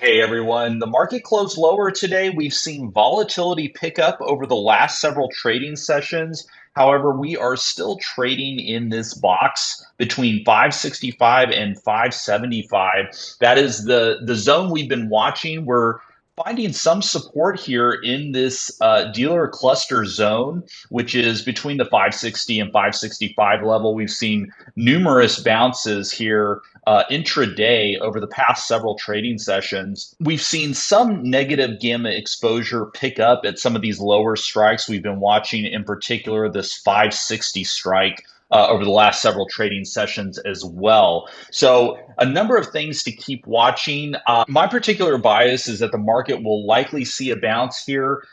Hey everyone, the market closed lower today. We've seen volatility pick up over the last several trading sessions. However, we are still trading in this box between 565 and 575. That is the zone we've been watching. We're finding some support here in this dealer cluster zone, which is between the 560 and 565 level. We've seen numerous bounces here intraday over the past several trading sessions. We've seen some negative gamma exposure pick up at some of these lower strikes. We've been watching, in particular, this 560 strike. Over the last several trading sessions as well. So, a number of things to keep watching. My particular bias is that the market will likely see a bounce here.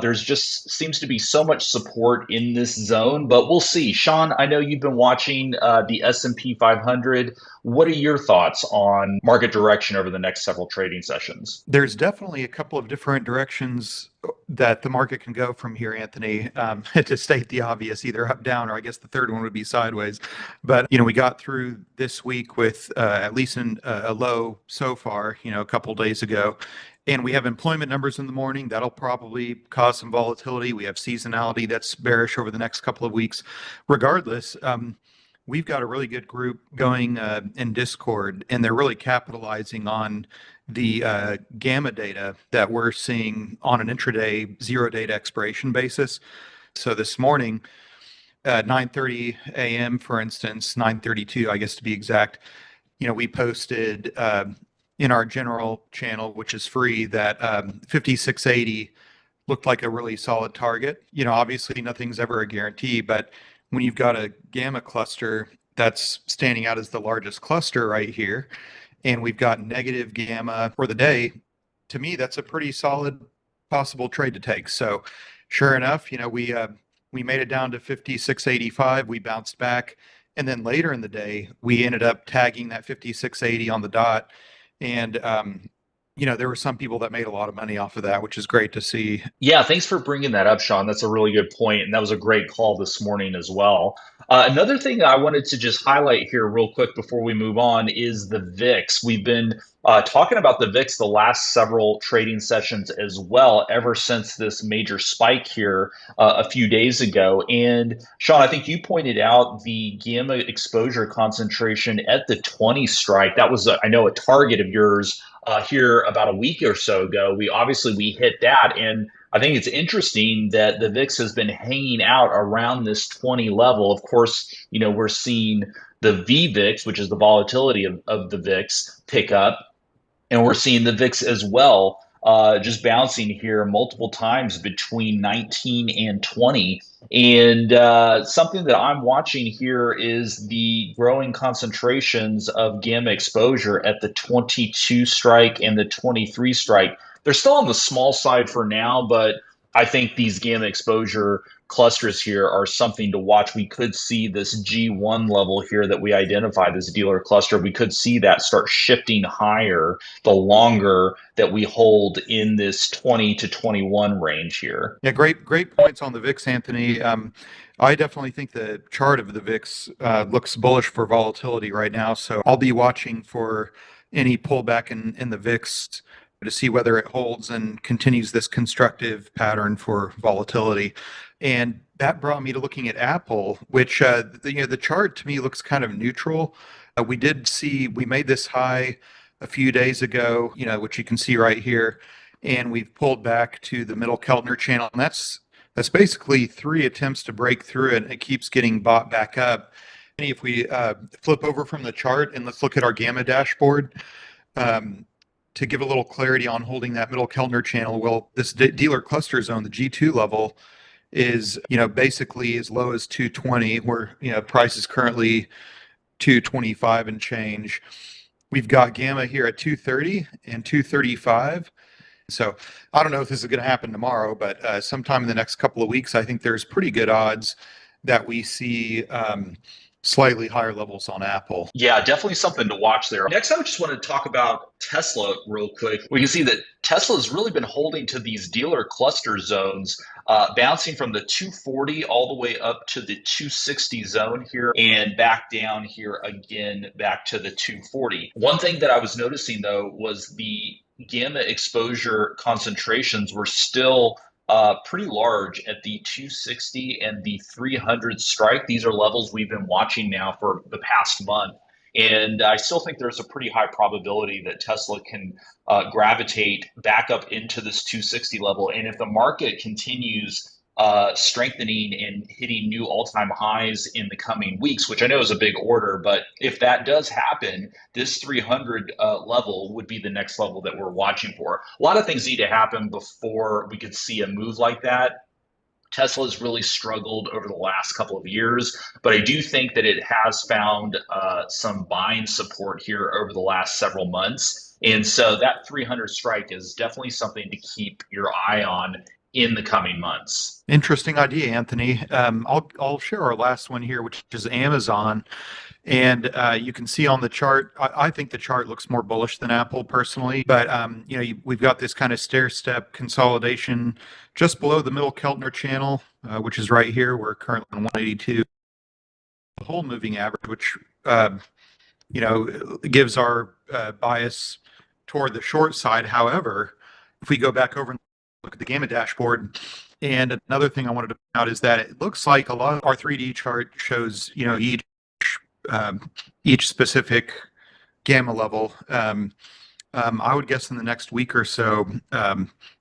There's just seems to be so much support in this zone, but we'll see. Sean, I know you've been watching the S&P 500. What are your thoughts on market direction over the next several trading sessions? There's definitely a couple of different directions that the market can go from here, Anthony. To state the obvious, either up, down, or I guess the third one would be sideways. But we got through this week with at least a low so far. A couple days ago, and we have employment numbers in the morning that'll probably cause some volatility. We have seasonality that's bearish over the next couple of weeks. Regardless, we've got a really good group going in Discord, and they're really capitalizing on the gamma data that we're seeing on an intraday zero data expiration basis. So this morning, at 9:30 a.m., for instance, 9:32, I guess to be exact, we posted in our general channel, which is free, that 5680 looked like a really solid target. Obviously nothing's ever a guarantee, but when you've got a gamma cluster that's standing out as the largest cluster right here, and we've got negative gamma for the day, to me, that's a pretty solid possible trade to take. So sure enough, we made it down to 5685. We bounced back. And then later in the day, we ended up tagging that 5680 on the dot. And, there were some people that made a lot of money off of that, which is great to see. Yeah, thanks for bringing that up, Sean. That's a really good point, and that was a great call this morning as well. Another thing I wanted to just highlight here, real quick, before we move on, is the VIX. We've been talking about the VIX the last several trading sessions as well, ever since this major spike here a few days ago. And Sean, I think you pointed out the gamma exposure concentration at the 20 strike. That was, I know, a target of yours here about a week or so ago. We hit that, and I think it's interesting that the VIX has been hanging out around this 20 level. Of course, we're seeing the VVIX, which is the volatility of the VIX, pick up, and we're seeing the VIX as well, just bouncing here multiple times between 19 and 20. And something that I'm watching here is the growing concentrations of gamma exposure at the 22 strike and the 23 strike. They're still on the small side for now, but I think these gamma exposure clusters here are something to watch. We could see this G1 level here that we identified as a dealer cluster. We could see that start shifting higher the longer that we hold in this 20 to 21 range here. Yeah, great points on the VIX, Anthony. I definitely think the chart of the VIX looks bullish for volatility right now. So I'll be watching for any pullback in the VIX to see whether it holds and continues this constructive pattern for volatility. And that brought me to looking at Apple, which the chart to me looks kind of neutral. We made this high a few days ago, which you can see right here, and we've pulled back to the middle Keltner channel, and that's basically three attempts to break through it, and it keeps getting bought back up. And if we flip over from the chart and let's look at our gamma dashboard, to give a little clarity on holding that middle Keltner channel, well, this dealer cluster zone, the G2 level, is basically as low as 220, where price is currently 225 and change. We've got gamma here at 230 and 235. So I don't know if this is going to happen tomorrow, but sometime in the next couple of weeks, I think there's pretty good odds that we see slightly higher levels on Apple. Yeah, definitely something to watch there. Next, I just wanted to talk about Tesla real quick. We can see that Tesla has really been holding to these dealer cluster zones, bouncing from the 240 all the way up to the 260 zone here and back down here again, back to the 240. One thing that I was noticing, though, was the gamma exposure concentrations were still pretty large at the 260 and the 300 strike. These are levels we've been watching now for the past month. And I still think there's a pretty high probability that Tesla can gravitate back up into this 260 level. And if the market continues strengthening and hitting new all-time highs in the coming weeks, which I know is a big order, but if that does happen, this 300 level would be the next level that we're watching for. A lot of things need to happen before we could see a move like that. Tesla's really struggled over the last couple of years, but I do think that it has found some buying support here over the last several months. And so that 300 strike is definitely something to keep your eye on in the coming months. Interesting idea, Anthony. I'll share our last one here, which is Amazon. And you can see on the chart, I think the chart looks more bullish than Apple personally, but we've got this kind of stair step consolidation just below the middle Keltner channel, which is right here. We're currently on 182. The whole moving average, which gives our bias toward the short side. However, if we go back over and look at the gamma dashboard, and another thing I wanted to point out is that it looks like a lot of our 3D chart shows, each specific gamma level. I would guess in the next week or so,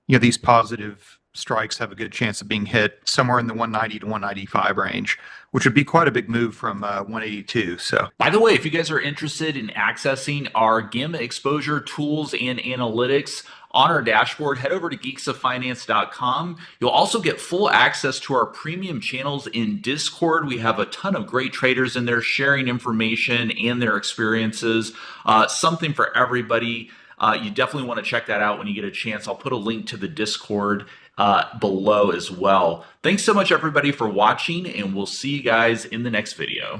these positive strikes have a good chance of being hit somewhere in the 190 to 195 range, which would be quite a big move from 182. So, by the way, if you guys are interested in accessing our gamma exposure tools and analytics on our dashboard, head over to geeksoffinance.com. You'll also get full access to our premium channels in Discord. We have a ton of great traders in there sharing information and their experiences, something for everybody. You definitely want to check that out when you get a chance. I'll put a link to the Discord below as well. Thanks so much, everybody, for watching, and we'll see you guys in the next video.